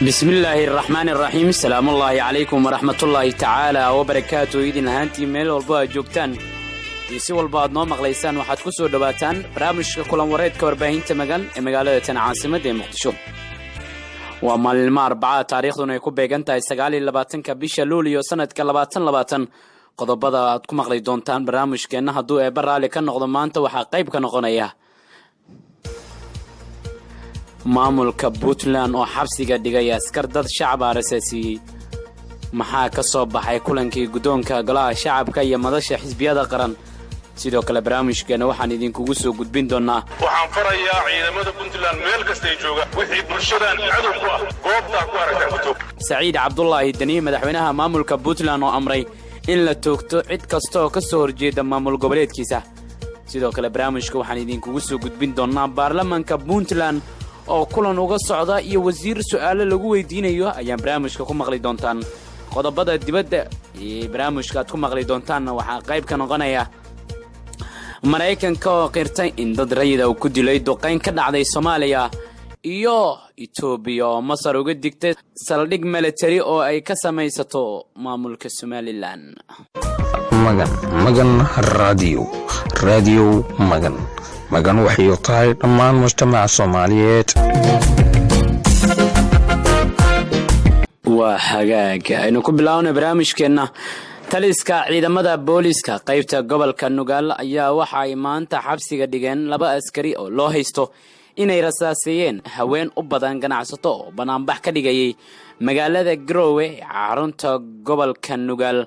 بسم الله الرحمن الرحيم. السلام الله عليكم ورحمة الله تعالى وبركاته. إذن هانتي ميل والبا جوجتان يسي والبا نو مقليسان waxaad ku soo dhawaataan barnaamijka kulan wareedka warbaahinta magaalada tan caasimada Muqdisho. waa maalin Arbacada taariikhduna ay ku beegan tahay 29 bisha Luulyo sanadka 2020. qodobada aad ku maqlay doontaan barnaamijkeena hadduu ee baraali ka noqdo maanta waxa qayb ka noqonaya maamulka Puntland oo xabsiga dhigay askar dad shacab ah rasaasiyay. maxaa ka soo baxay kulankii gudoonka golaha shacabka iyo madasha xisbiyada qaran. sidoo kale barnaamijkeena waxaan idinkugu soo gudbin doonaa waxaan farayaa ciidamada Puntland meel kasta ay joogaan wixii bulshadan cadow ku ah goobta ku aragtaan ku toog. Saciid Cabdullaahi Dani madaxweynaha maamulka Puntland oo amray in la toogto cid kasta oo ka soo horjeeda maamul goboleedkiisa. sidoo kale barnaamijka waxaan idinkugu soo gudbin doonaa baarlamaanka Puntland oo kulan uga socda iyo wasiir su'aalo lagu weydiinayo ayaan barnaamijka ku maqli doontaan. qodobada dibadda ee barnaamijka aad ku maqli doontaan waxaa qayb ka noqonaya Mareykanka oo qirtay in dad rayid ah ku dilay duqeyn ka dhacday Soomaaliya iyo Itoobiya oo Masar uga digtay saldhig military oo ay ka samaysato maamulka Somaliland. magan radio magan waxay tahay dhammaan mujtamaca Soomaaliyeed. waa hagaag aynu ku bilaawno barnaamijkeena. taliska ciidamada booliska qaybta gobolka Nugaal ayaa waxa ay maanta xabsiga dhigeen 2 askari oo loo haysto inay rasaasiyeen haween u badan ganacsato oo banaanbax ka dhigayay magaalada Garowe xarunta gobolka Nugaal.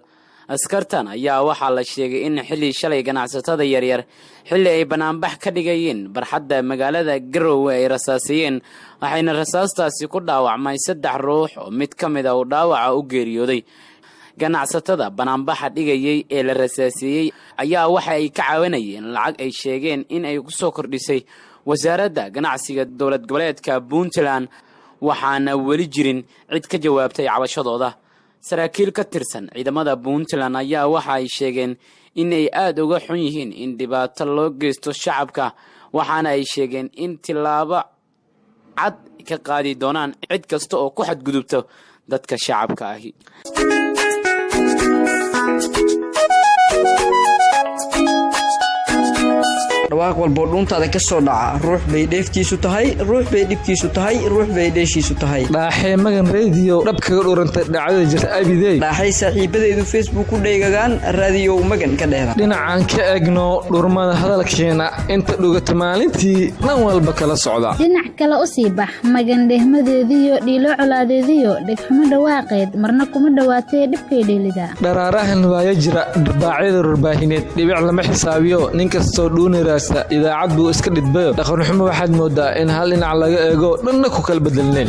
askartan ayaa waxaa la sheegay in xilli shalay ganacsatada yaryar xilli ay banaanbax ka dhigayeen barxadda magaalada Garowe ay rasaasiyeen, waxayna rasaastaasi ku dhaawacmay 3 ruux oo mid ka mid ah uu dhaawaca u geeriyooday. ganacsatada banaanbaxa dhigayay ee la rasaasiyay ayaa waxa ay ka caawinayeen lacag ay sheegeen in ay ku soo kordhisay wasaaradda ganacsiga dowlad goboleedka Puntland, waxaana weli jirin cid ka jawaabtay cabashadooda. saraakiil ka tirsan ciidamada Puntland ayaa waxa ay sheegeen in ay aad uga xun yihiin in dhibaato loo geysto shacabka, waxaana ay sheegeen in tilaabo cad ka qaadi doonaan cid kasta oo ku xadgudubto dadka shacabka ahi. dhawaaq walbo dhuntaada ka soo dhaca ruux bay dheeftiisu tahay, ruux bay dhibkiisu tahay, ruux bay dheeshiisu tahay. dhaaxee magan radio dhabkaga dhurantay dhacdada jirta abidey. dhaaxay saaxiibadeedu Facebook ku dheegagaan radio magan ka dheera. dhinacaan ka egno dhurmada hadalkeena inta dhugata maalintii dhan walba kala socda. dhinac kale u sii bax magan dhehmadeediyo dhiilo colaadeediyo dhegxumo dhawaaqeed marna kuma dhawaatee dhibkay dheelida. dharaarahan waayo jira baacyada warbaahineed dhibic lama xisaabiyo nin kastoo dhuunira idaacad buu iska dhidbayo dhaqan xumo waxaad moodaa in hal dhinac laga eego dhanna ku kala bedelneen.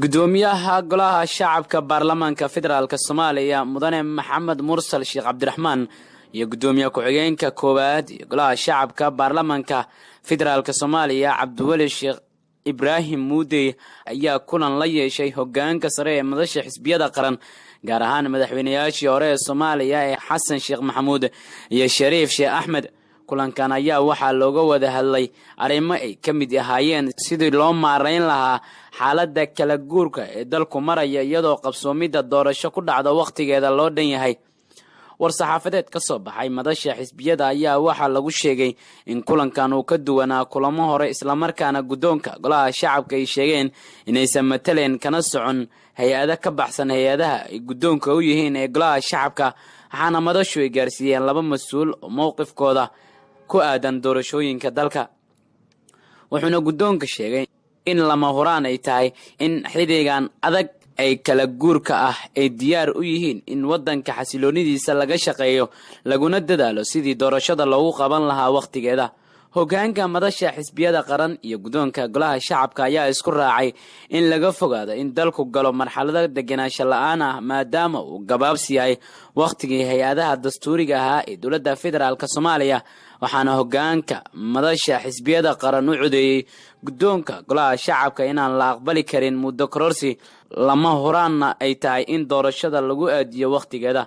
gudoomiyaha golaha shacabka baarlamaanka federaalka Soomaaliya mudane Maxamed Mursal Sheekh Cabdiraxmaan iyo gudoomiyaha ku-xigeenka koowaad ee golaha shacabka baarlamaanka federaalka Soomaaliya Cabdiwali Sheekh Ibraahim Muudey ayaa kulan la yeeshay hoggaanka sare ee madasha xisbiyada qaran, gaar ahaan madaxweynayaashii hore ee Soomaaliya ee Xasan Sheekh Maxamuud iyo Shariif Sheekh Axmed. kulankan ayaa waxaa looga wada hadlay arrimo ay ka mid ahaayeen sidii loo maareyn lahaa xaaladda kala guurka ee dalku maraya iyadoo qabsoomidda doorasho ku dhacda waqtigeeda loo dhan yahay. war-saxaafadeed ka soo baxay madasha xisbiyada ayaa waxaa lagu sheegay in kulankan uu ka duwanaa kulamo hore, islamarkaana guddoonka golaha shacabka ay sheegeen inaysan mataleen kana socon hay-ada ka baxsan hay-adaha ay guddoonka u yihiin ee golaha shacabka, waxaana madashu ay gaarsiiyeen 2 mas-uul oo mowqifkooda ku aadan doorashooyinka dalka. wuxuuna guddoonka sheegay in lama huraan ay tahay in xilligan adag ay kala guurka ah ay diyaar u yihiin in waddanka xasiloonidiisa laga shaqeeyo laguna dadaalo sidii doorashada loogu qaban lahaa waqtigeeda. hoggaanka madasha xisbiyada qaran iyo guddoonka golaha shacabka ayaa isku raacay in laga fogaado in dalku galo marxalada deganaansho la'aan ah maadaama uu gabaabsi yahay waqtigii hay-adaha dastuuriga ahaa ee dowladda federaalka Soomaaliya, waxaana hoggaanka madasha xisbiyada qaran u codeeyay guddoonka golaha shacabka inaan la aqbali karin muddo kororsi, lama huraanna ay tahay in doorashada lagu aadiyo waqtigeeda.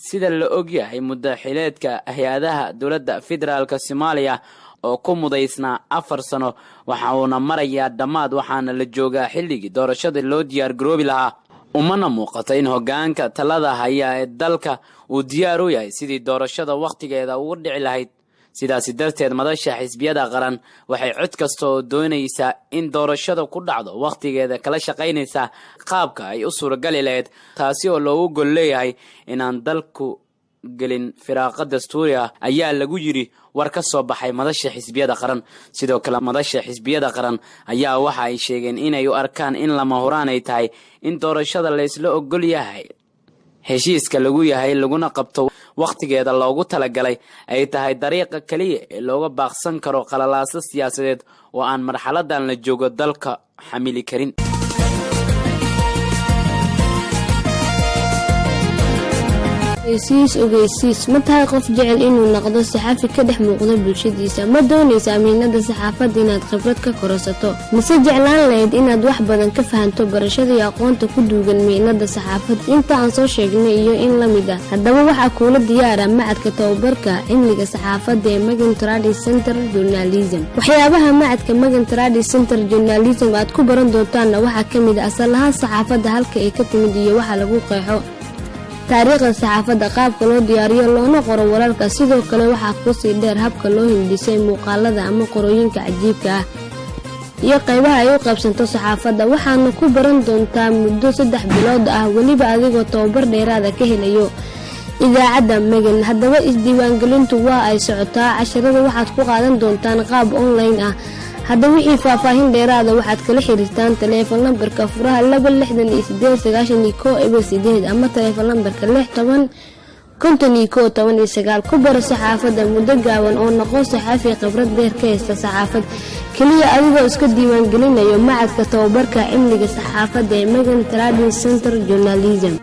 sida la og yahay muddo xileedka hay-adaha dowladda federaalka Soomaaliya oo ku mudaysnaa 4 sano waxa uuna marayaa dhammaad waxaana la joogaa xilligii doorashada loo diyaar garoobi lahaa umana muuqato in hoggaanka talada haya ee dalka uu diyaar u yahay sidii doorashada waqtigeeda ugu dhici lahayd sidaasi darteed madasha xisbiyada qaran waxay cod kasta oo doonaysaa in doorashada ku dhacdo waqtigeeda kala shaqaynaysa qaabka ay u suuragali lahayd taasi oo loogu gol leeyahay inaan dalku gelin firaaqo dastuuri ah ayaa lagu yiri war ka soo baxay madasha xisbiyada qaran sidoo kale madasha xisbiyada qaran ayaa waxa ay sheegeen inay u arkaan in lama huraan ay tahay in doorashada la isla ogol yahay heshiiska lagu yahay laguna qabto waqtigeeda loogu talagalay ay tahay dariiqa kaliya ee looga baaqsan karo qalalaasa siyaasadeed oo aan marxaladan la joogo dalka xamili karin ogeysiis ma tahay qof jecel inuu noqdo saxafi ka dhex muuqda bulshadiisa ma doonaysa amiinada saxaafadda inaad khibrad ka korasato mise jeclaan lahayd inaad wax badan ka fahanto barashada iyo aqoonta ku duugan miinada saxaafadda inta aan soo sheegnay iyo in la mid ah haddaba waxaa kuula diyaara macadka tababarka cilmiga saxaafadda ee Magan Trade Center Journalism waxyaabaha macadka Magan Trade Center Journalism aad ku baran doontaan waxaa ka mid ah asalaha saxaafadda halka ay ka timid iyo waxa lagu qeexo taariikhda saxaafadda qaabka loo diyaariyo loona qoro wararka sidoo kale waxaa ku sii dheer habka loo hindisay muuqaalada ama qorooyinka cajiibka ah iyo qaybaha ay u qaybsanto saxaafadda waxaana ku baran doontaa muddo 3 bilood ah waliba adigoo tababar dheeraad ah ka helayo idaacadda Magan haddaba isdiiwaangelintu waa ay socotaa casharada waxaad ku qaadan doontaan qaab online ah haddaba wixii faahfaahin dheeraad ah waxaad kala xiriirtaan telefoon lambarka furaha 268 ama telefoon lambarka 610 ku baro saxaafadda muddo gaaban oo noqon saxafi khibrad dheer ka haysta saxaafad kaliya adigoo iska diiwaan gelinayo macadka tababarka cilmiga saxaafadda ee Magan Trade Center Journalism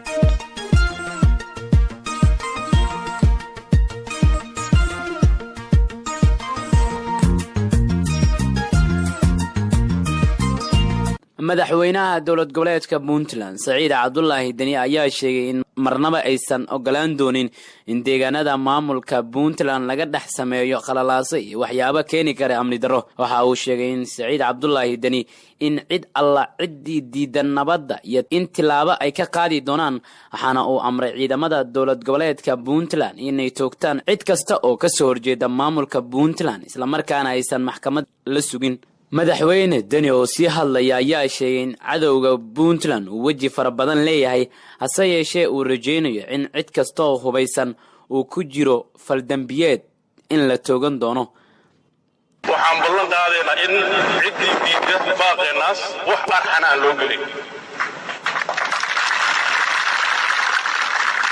madaxweynaha dowlad goboleedka Puntland Saciid Cabdullaahi Dani ayaa sheegay in marnaba aysan ogolaan doonin in deegaanada maamulka Puntland laga dhex sameeyo qalalaase iyo waxyaabo keeni kara amni darro waxa uu sheegay in Saciid Cabdullaahi Dani in cid alla cidii diidan nabadda iyo in tilaabo ay ka qaadi doonaan waxaana uu amray ciidamada dowlad goboleedka Puntland inay toogtaan cid kasta oo ka soo horjeeda maamulka Puntland isla markaana aysan maxkamad la sugin madaxweyne Dani oo sii hadlaya ayaa sheegay in cadowga Puntland uu waji fara badan leeyahay hase yeeshee uu rajeynayo in cid kasta oo hubaysan uu ku jiro faldambiyeed in la toogan doono waxaan ballan qaadaynaa in ciddii diidda baaqeenaas wax arxana aan loo gelin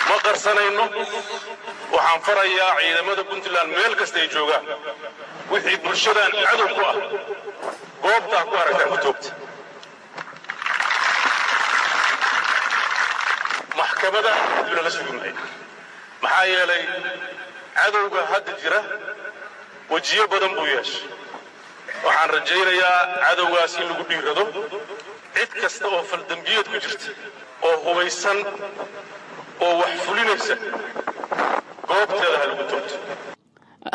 ma qarsanayno waxaan farayaa ciidamada Puntland meel kasta ay joogaan wixii bulshadan cadow ku ah goobta ku aragtaan ku toogta maxkamada dib la sugmay maxaa yeelay cadowga hadda jira wajiyo badan buu yeeshay waxaan rajaynayaa cadowgaas in lagu dhiirado cid kasta oo faldambiyeed ku jirta oo hubaysan oo wax fulinaysa goobteeda ha lagu toogto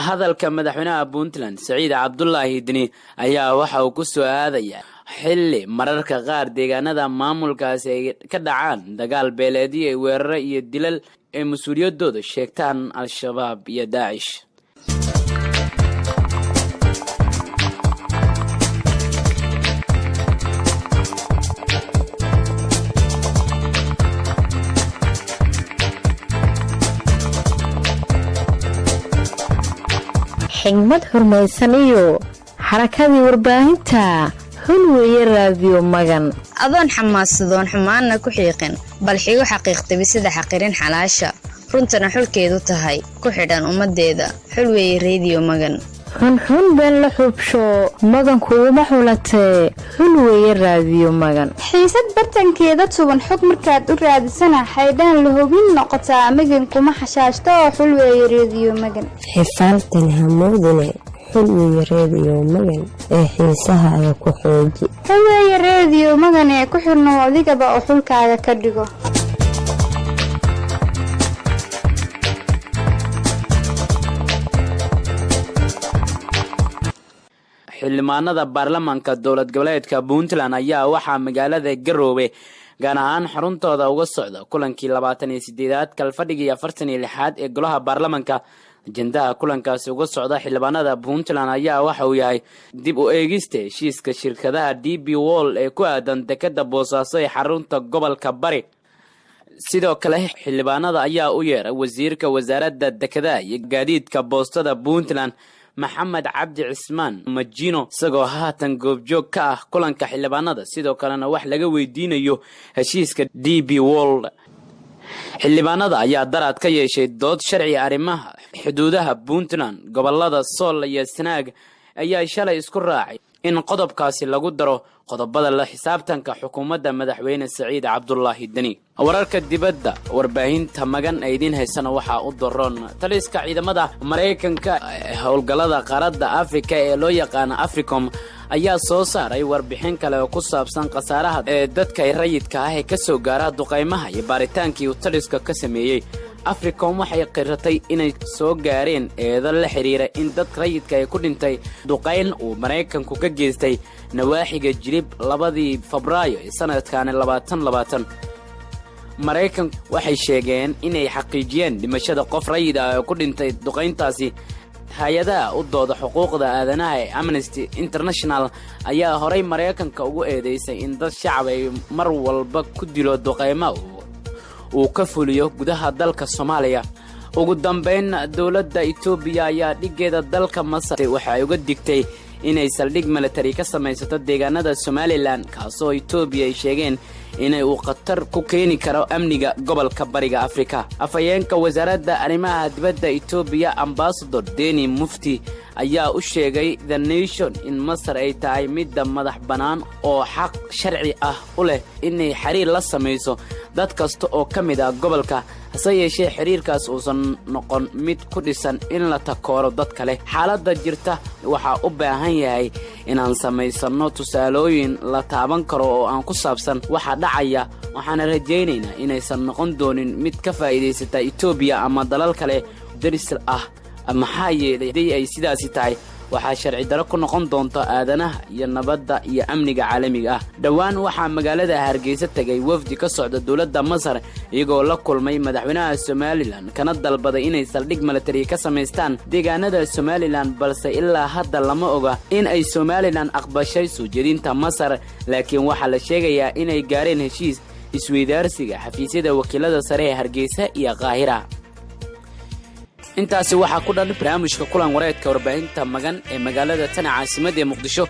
hadalka madaxweynaha Puntland Saciid Cabdullaahi Dani ayaa waxa uu ku soo aadaya xilli mararka qaar deegaanada maamulkaas ay ka dhacaan dagaal beeleedyo weerar iyo dilal ee mas'uuliyadooda sheegtaan al-shabaab iyo Daesh xigmad xurmaysan iyo xarakadii warbaahinta hulweeye raadiyo Magan adoon xamaasadoon xumaana ku xiiqin bal xigo xaqiiqtay sida xaqirin xalaasha runtana xulkeedu tahay ku xidhan ummadeeda hulweeye raadiyo Magan xun been la xubsho Magan kuuma xulatay hulweeye raadiyo Magan xiisad bartankeeda tuban xog markaad u raadisana xaydaan la hubin noqotaa Magan kuma xashaashto hulweeye raadiyo Magan xifaaltan hamoodine hulweeye raadiyo Magan ee xiisaha ay ku xooji hulweeye raadiyo Magan ee ku xirno adigaba oo xulkaaga ka dhigo xildhibaanada baarlamaanka dowlad goboleedka Puntland ayaa waxaa magaalada Garowe gaar ahaan xaruntooda uga socda kulankii 28aad kalfadhigii 46aad ee golaha baarlamaanka. ajendaha kulankaasi uga socda xildhibaanada Puntland ayaa waxa uu yahay dib u eegista heshiiska shirkadaha DP World ee ku aadan dekada Boosaaso ee xarunta gobolka Bari. sidoo kale xildhibaanada ayaa u yeeray wasiirka wasaaradda dekadaha iyo gaadiidka boostada Puntland Maxamed Cabdi Cismaan Majino isagoo haatan goobjoog ka ah kulanka xildhibaanada sidoo kalena wax laga weydiinayo heshiiska DP World. xildhibaanada ayaa daraad ka yeeshay dood sharci arrimaha xuduudaha Puntland gobolada Sool iyo Sanaag ayaa shalay isku raacay in qodobkaasi lagu daro qodobada la xisaabtanka xukuumadda madaxweyne Saciid Cabdullaahi Dani. wararka dibadda warbaahinta magan ay idin haysana waxaa u daroon taliska ciidamada Mareykanka howlgalada qaaradda Afrika ee loo yaqaan Africom ayaa soo saaray warbixin kale oo ku saabsan qasaaraha ee dadka rayidka ah ee ka soo gaara duqeymaha iyo baaritaankii uu taliska ka sameeyay. Africom waxay qiratay inay soo gaareen eedo la xiriira in dad rayidka ay ku dhintay duqeyn uu Mareykanku ka geystay nawaaxiga Jilib 2 Febraayo ee sanadkan 2020. Mareykanku waxay sheegeen inay xaqiijiyeen dhimashada qof rayid ah oo ku dhintay duqeyntaasi. hay'adaha u dooda xuquuqda aadanaha ee Amnesty International ayaa horay Mareykanka ugu eedeysay in dad shacab ay mar walba ku dilo duqeymo uu ka fuliyo gudaha dalka Soomaaliya. ugu dambeyn dawladda Itoobiya ayaa dhigeeda dalka Masar waxay uga digtay inay saldhig military ka samaysato deegaanada Somaliland kaasoo Itoobiya ay sheegeen inay uu qatar ku keeni karo amniga gobolka Bariga Afrika. afayeenka wasaaradda arrimaha dibadda Itoobiya Ambassador Deni Mufti ayaa u sheegay The Nation in Masar ay tahay mid madax banaan oo xaq sharci ah u leh inay xiriir la samayso dad kasta oo kamid ah gobolka hase yeeshee xiriirkaas uusan noqon mid ku dhisan in la takooro dad kale. xaaladda jirta waxaa u baahan yahay inaan samaysano tusaalooyin la taaban karo oo aan ku saabsan waxa dhacaya. waxaan rajaynaynaa inaysan noqon doonin mid ka faa'iideysata Itoobiya ama dalal kale daris ah. maxaa yeelay ay sidaasi tahay waxaa sharci daro ku noqon doonta aadanaha iyo nabadda iyo amniga caalamiga ah. dhawaan waxaa magaalada Hargeysa tagay wafdi ka socda dawladda Masar iyagoo la kulmay madaxweynaha Somaliland kana dalbaday inay saldhig military ka sameystaan deegaanada Somaliland balse ilaa hadda lama oga in ay Somaliland aqbashay soo jeedinta Masar laakiin waxaa la sheegayaa inay gaareen heshiis isweydaarsiga xafiisyada wakiilada sare ee Hargeysa iyo Qaahira. intaasi waxaa ku dhan barnaamijka kulan wareedka warbaahinta magan ee magaalada tan caasimadda Muqdisho.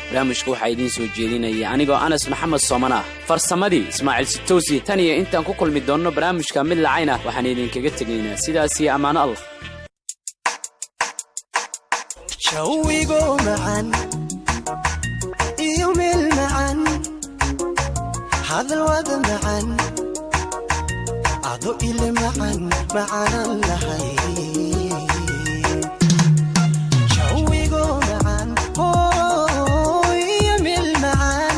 barnaamijka waxaa idin soo jeedinaya anigoo Anas Maxamed Soomana farsamadii Ismaaciil Sitoosi. tan iyo intaan ku kulmi doono barnaamijka mid lacayna waxaan idinkaga tegaynaa sidaas iyo amaano Allah. shawigo macan iyo meel macan hadal wada macan ado ile macan macana lahay shawigo macan iyo meel macan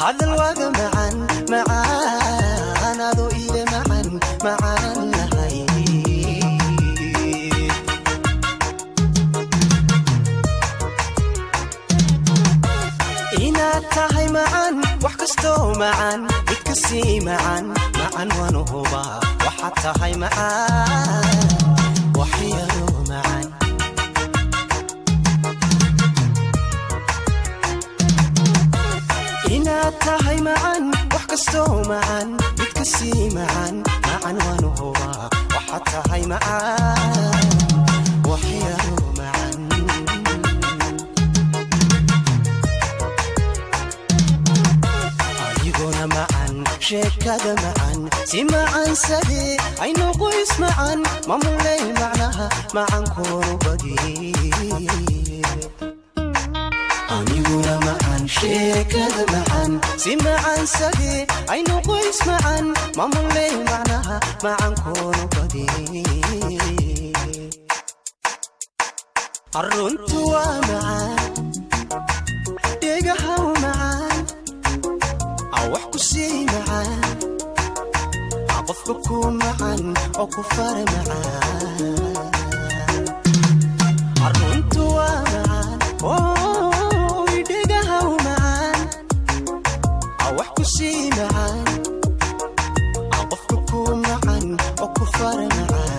hadal wada macan macana ado ile macan macana lahay inaad tahay macan wax kasto macan mid kasii macan macan wanuhuba waxaad tahay macan waxyalo macan inaad tahay macan wax kasto macan mid kasii macan macan wanuhuba waxaad tahay macan waxyalo macan معن شكاده معن سمعن سدي عينو قيس معن مملي معناها معن كونو بدي أنيقونا معن شكاده معن سمعن سدي عينو قيس معن مملي معناها معن كونو بدي الرنتوا معن ديقها معن wax ku sii macaan qofka ku macaan oo ku far macaan aruntu waa macaan idhigaha u macaan wax ku sii macaan qofka ku macaan oo ku fara macaan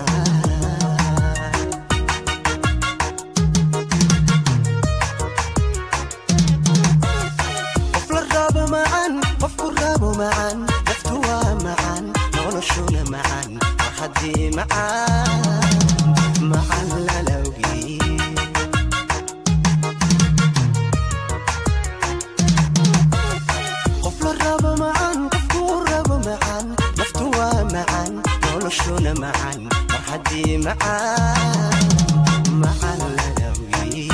qof la rabo macaan qofku rabo macaan naftu waa macaan noloshuna macaan mar haddii macaan macaan lalawgii rabo معان قفكو رabo معان نفتو معان نولشونا معان مرحدي معان معان للوي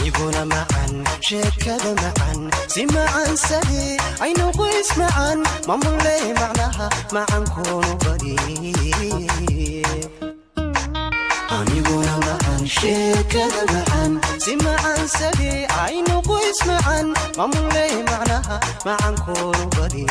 عيبونا معان شكذا معان سي معان سدي عينو قيس معان مامولي معناها معان كونو بدي aniguna macaan sheekada macaan si macaan sadi aynu qoys macaan mamuley macnaha macaan koonu badi